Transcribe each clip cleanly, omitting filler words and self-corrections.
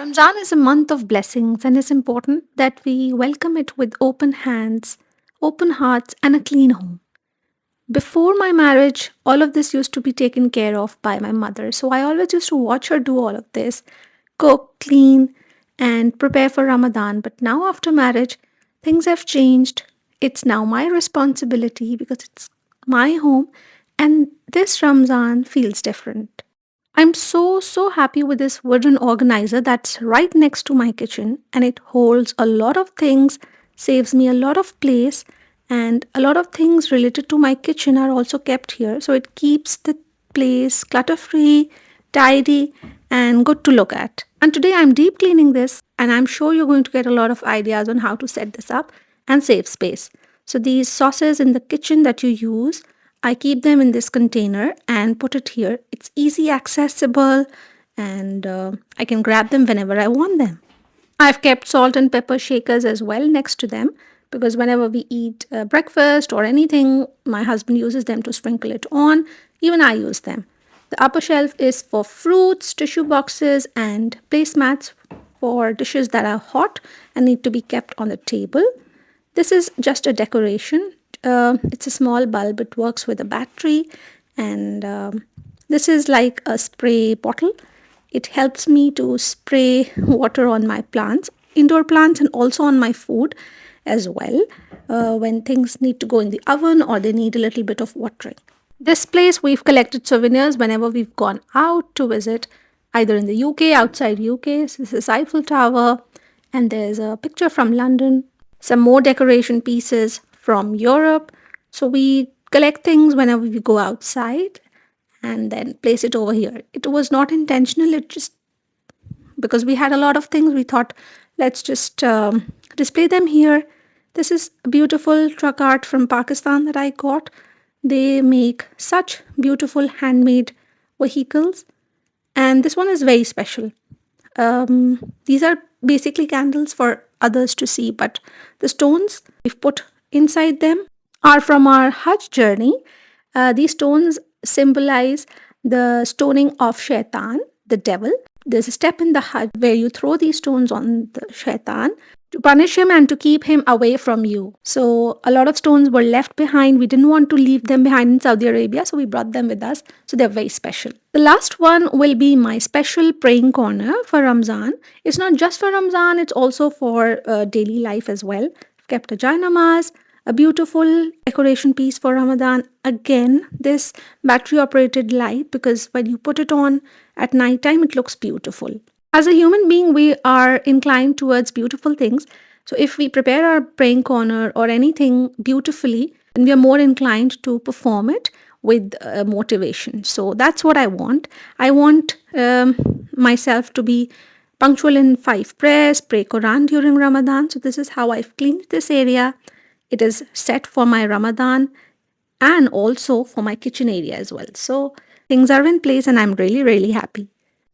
Ramzan is a month of blessings, and it's important that we welcome it with open hands, open hearts, and a clean home. Before my marriage, all of this used to be taken care of by my mother. So I always used to watch her do all of this, cook, clean, and prepare for Ramadan. But now, after marriage, things have changed. It's now my responsibility because it's my home, and this Ramzan feels different. I'm so happy with this wooden organizer that's right next to my kitchen, and it holds a lot of things, saves me a lot of place, and a lot of things related to my kitchen are also kept here. So it keeps the place clutter free, tidy, and good to look at. And today I'm deep cleaning this, and I'm sure you're going to get a lot of ideas on how to set this up and save space. So these sauces in the kitchen that you use, I keep them in this container and put it here. It's easy accessible, and I can grab them whenever I want them. I've kept salt and pepper shakers as well next to them because whenever we eat breakfast or anything, my husband uses them to sprinkle it on. Even I use them. The upper shelf is for fruits, tissue boxes, and placemats for dishes that are hot and need to be kept on the table. This is just a decoration. It's a small bulb, it works with a battery, and this is like a spray bottle. It helps me to spray water on my plants, indoor plants, and also on my food as well when things need to go in the oven or they need a little bit of watering. This place we've collected souvenirs whenever we've gone out to visit, either in the UK, outside UK. So this is Eiffel Tower, and there's a picture from London, some more decoration pieces from Europe. So we collect things whenever we go outside and then place it over here. It was not intentional, it just because we had a lot of things, we thought, let's just display them here. This is a beautiful truck art from Pakistan that I got. They make such beautiful handmade vehicles, and this one is very special. These are basically candles for others to see, but the stones we've put inside them are from our Hajj journey. These stones symbolize the stoning of Shaitan, the devil. There's a step in the Hajj where you throw these stones on the Shaitan to punish him and to keep him away from you. So, a lot of stones were left behind. We didn't want to leave them behind in Saudi Arabia, so we brought them with us. So, they're very special. The last one will be my special praying corner for Ramzan. It's not just for Ramzan, it's also for daily life as well. I've kept a Jai Namaz, a beautiful decoration piece for Ramadan. Again, this battery operated light because when you put it on at night time, it looks beautiful. As a human being, we are inclined towards beautiful things. So if we prepare our praying corner or anything beautifully, then we are more inclined to perform it with motivation. So that's what I want. I want myself to be punctual in five prayers, pray Quran during Ramadan. So this is how I've cleaned this area. It is set for my Ramadan and also for my kitchen area as well. So things are in place and I'm really happy.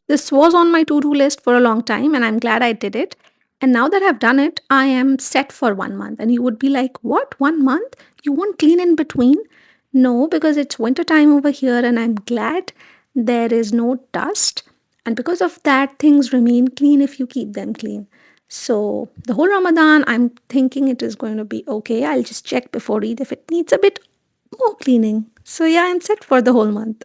This was on my to do list for a long time and I'm glad I did it. And now that I've done it, I am set for 1 month. And you would be like, what? 1 month? You won't clean in between? No, because it's winter time over here and I'm glad there is no dust. And because of that, things remain clean if you keep them clean. So the whole Ramadan, I'm thinking it is going to be okay. I'll just check before Eid if it needs a bit more cleaning. So yeah, I'm set for the whole month.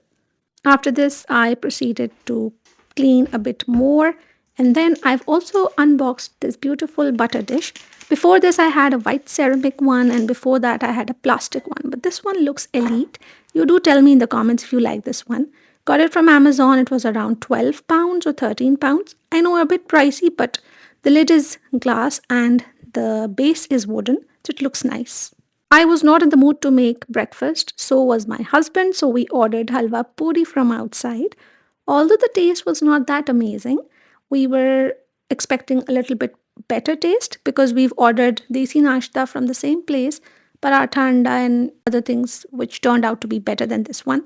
After this, I proceeded to clean a bit more. And then I've also unboxed this beautiful butter dish. Before this, I had a white ceramic one, and before that, I had a plastic one. But this one looks elite. You do tell me in the comments if you like this one. Got it from Amazon. It was around 12 pounds or 13 pounds. I know a bit pricey, but the lid is glass and the base is wooden, so it looks nice. I was not in the mood to make breakfast, so was my husband, so we ordered halwa puri from outside. Although the taste was not that amazing, we were expecting a little bit better taste because we've ordered desi nashta from the same place, paratha anda and other things which turned out to be better than this one.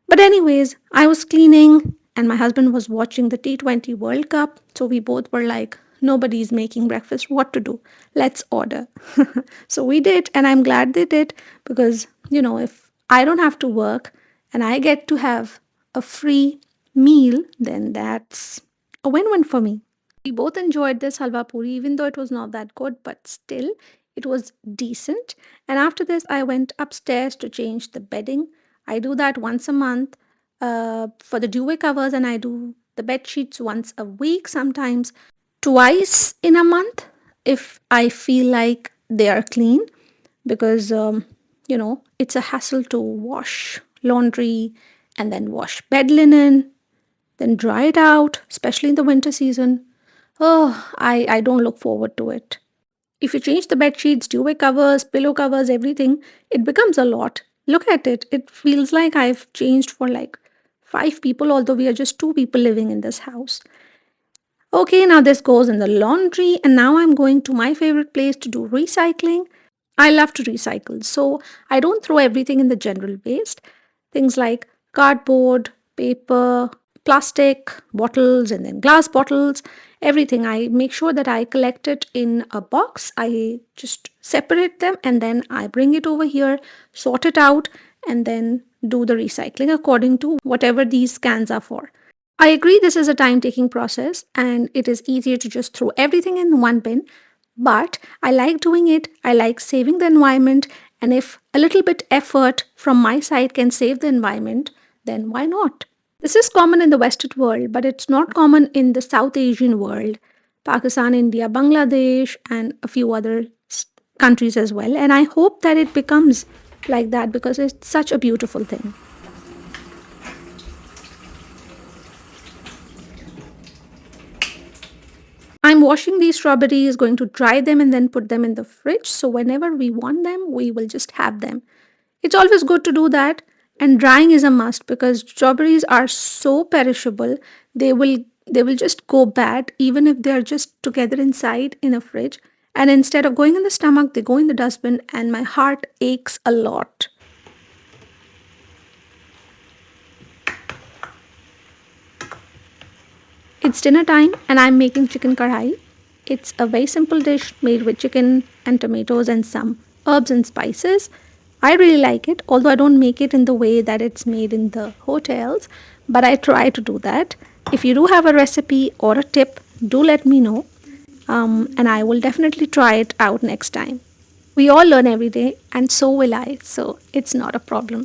But anyways, I was cleaning and my husband was watching the T20 World Cup, so we both were like, nobody's making breakfast, what to do? Let's order. So we did, and I'm glad they did because, if I don't have to work and I get to have a free meal, then that's a win win for me. We both enjoyed this halwa puri, even though it was not that good, but still, it was decent. And after this, I went upstairs to change the bedding. I do that once a month for the duvet covers, and I do the bed sheets once a week, sometimes twice in a month if I feel like they are clean, because it's a hassle to wash laundry and then wash bed linen, then dry it out, especially in the winter season. Oh, I don't look forward to it. If you change the bed sheets, duvet covers, pillow covers, everything, it becomes a lot. Look at it. It feels like I've changed for like five people, although we are just two people living in this house. Okay, now this goes in the laundry, and now I'm going to my favorite place to do recycling. I love to recycle, so I don't throw everything in the general waste. Things like cardboard, paper, plastic, bottles, and then glass bottles, everything. I make sure that I collect it in a box. I just separate them and then I bring it over here, sort it out, and then do the recycling according to whatever these cans are for. I agree this is a time taking process and it is easier to just throw everything in one bin, but I like doing it. I like saving the environment, and if a little bit effort from my side can save the environment, then why not? This is common in the Western world, but it's not common in the South Asian world, Pakistan, India, Bangladesh, and a few other countries as well. And I hope that it becomes like that because it's such a beautiful thing. I'm washing these strawberries, going to dry them and then put them in the fridge. So whenever we want them, we will just have them. It's always good to do that. And drying is a must because strawberries are so perishable. They will they will just go bad even if they are just together inside in a fridge. And instead of going in the stomach, they go in the dustbin and my heart aches a lot. It's dinner time and I'm making chicken kadhai. It's a very simple dish made with chicken and tomatoes and some herbs and spices. I really like it, although I don't make it in the way that it's made in the hotels, but I try to do that. If you do have a recipe or a tip, do let me know, and I will definitely try it out next time. We all learn every day, and so will I, so it's not a problem.